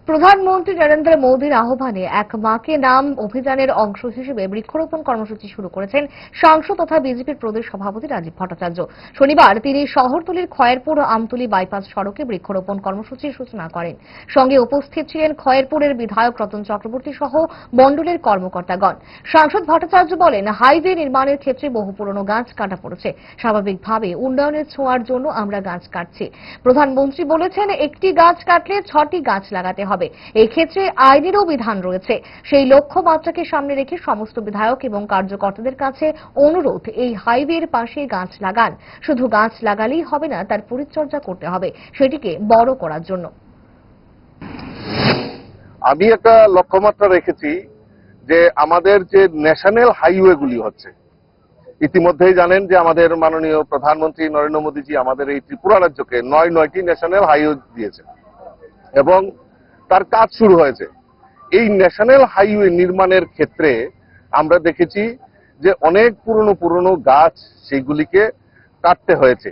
প্রধানমন্ত্রী নরেন্দ্র মোদীর আহ্বানে এক মাকে নাম অভিযানের অংশ হিসেবে বৃক্ষরোপণ কর্মসূচি শুরু করেছেন সাংসদ তথা বিজেপির প্রদেশ সভাপতি রাজীব ভট্টাচার্য। শনিবার তিনি শহরতলির খয়েরপুর আমতলী বাইপাস সড়কে বৃক্ষরোপণ কর্মসূচির সূচনা করেন। সঙ্গে উপস্থিত ছিলেন খয়েরপুরের বিধায়ক রতন চক্রবর্তী সহ মণ্ডলের কর্মকর্তাগণ। সাংসদ ভট্টাচার্য বলেন, হাইওয়ে নির্মাণের ক্ষেত্রে বহু পুরনো গাছ কাটা পড়েছে। স্বাভাবিকভাবে উন্নয়নের ছোঁয়ার জন্য আমরা গাছ কাটছি। প্রধানমন্ত্রী বলেছেন, একটি গাছ কাটলে 6টি গাছ লাগাতে হবে। এই ক্ষেত্রে আইনেরও বিধান রয়েছে। সেই লক্ষ্যমাত্রাকে সামনে রেখে সমস্ত বিধায়ক এবং কার্যকর্তাদের কাছে অনুরোধ, এই হাইওয়ের পাশে গাছ লাগান। শুধু গাছ লাগালেই হবে না, তার পরিচর্যা করতে হবে, সেটিকে বড় করার জন্য। আমি একটা লক্ষ্যমাত্রা রেখেছি যে আমাদের যে ন্যাশনাল হাইওয়েগুলি হচ্ছে, ইতিমধ্যেই জানেন যে আমাদের মাননীয় প্রধানমন্ত্রী নরেন্দ্র মোদীজি আমাদের এই ত্রিপুরা রাজ্যকে 9টি ন্যাশনাল হাইওয়ে দিয়েছেন এবং তার কাজ শুরু হয়েছে। এই ন্যাশনাল হাইওয়ে নির্মাণের ক্ষেত্রে আমরা দেখেছি যে অনেক পুরনো গাছ সেইগুলিকে কাটতে হয়েছে।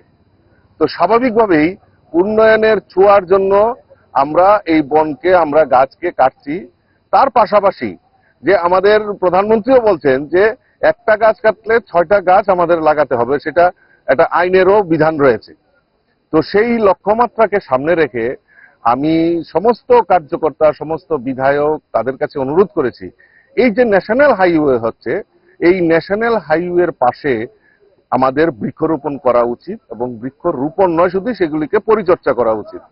তো স্বাভাবিকভাবেই উন্নয়নের ছোঁয়ার জন্য আমরা এই বনকে, আমরা গাছকে কাটছি। তার পাশাপাশি যে আমাদের প্রধানমন্ত্রীও বলছেন যে একটা গাছ কাটলে 6টা গাছ আমাদের লাগাতে হবে, সেটা একটা আইনেরও বিধান রয়েছে। তো সেই লক্ষ্যমাত্রাকে সামনে রেখে আমি সমস্ত কার্যকর্তা, সমস্ত বিধায়ক তাদের কাছে অনুরোধ করেছি, এই যে ন্যাশনাল হাইওয়ে হচ্ছে, এই ন্যাশনাল হাইওয়ের পাশে আমাদের বৃক্ষরোপণ করা উচিত এবং বৃক্ষরোপণ নয় শুধু, সেগুলিকে পরিচর্যা করা উচিত।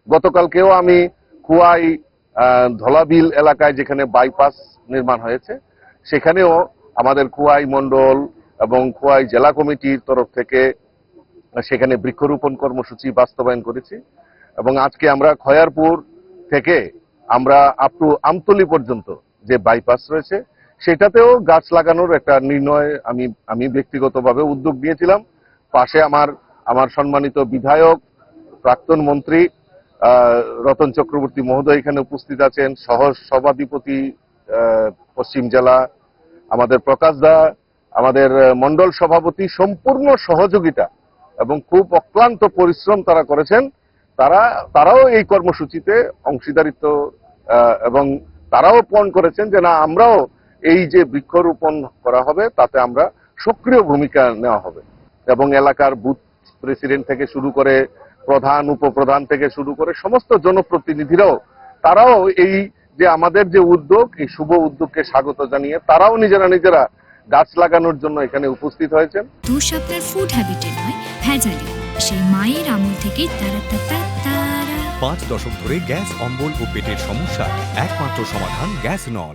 গতকালকেও আমি খোয়াই ধলাবিল এলাকায় যেখানে বাইপাস নির্মাণ হয়েছে, সেখানেও আমাদের খোয়াই মণ্ডল এবং খোয়াই জেলা কমিটির তরফ থেকে সেখানে বৃক্ষরোপণ কর্মসূচি বাস্তবায়ন করেছি। এবং আজকে আমরা খয়ারপুর থেকে আমরা আপ টু আমতলী পর্যন্ত যে বাইপাস রয়েছে, সেটাতেও গাছ লাগানোর একটা নির্ণয় আমি ব্যক্তিগতভাবে উদ্যোগ নিয়েছিলাম। পাশে আমার সম্মানিত বিধায়ক, প্রাক্তন মন্ত্রী রতন চক্রবর্তী মহোদয় এখানে উপস্থিত আছেন, সহ সভাধিপতি পশ্চিম জেলা আমাদের প্রকাশ দা, আমাদের মন্ডল সভাপতি, সম্পূর্ণ সহযোগিতা এবং খুব অক্লান্ত পরিশ্রম তারা করেছেন। তারাও এই কর্মসূচিতে অংশীদারিত্ব এবং তারাও পণ করেছেন যে না, আমরাও এই যে বৃক্ষরোপণ করা হবে তাতে আমরা সক্রিয় ভূমিকা নেওয়া হবে। এবং এলাকার বুথ প্রেসিডেন্ট থেকে শুরু করে প্রধান, উপপ্রধান থেকে শুরু করে সমস্ত জনপ্রতিনিধিরাও, তারাও এই যে আমাদের যে উদ্যোগ, এই শুভ উদ্যোগকে স্বাগত জানিয়ে তারাও নিজেরা গাছ লাগানোর জন্য এখানে উপস্থিত হয়েছেন। দোষ আপনার ফুড হ্যাবিটে নয়, ভেজালে। সেই মায়ের আমল থেকে 5 দশক ধরে গ্যাস, অম্বল ও পেটের সমস্যা একমাত্র সমাধান গ্যাস নল।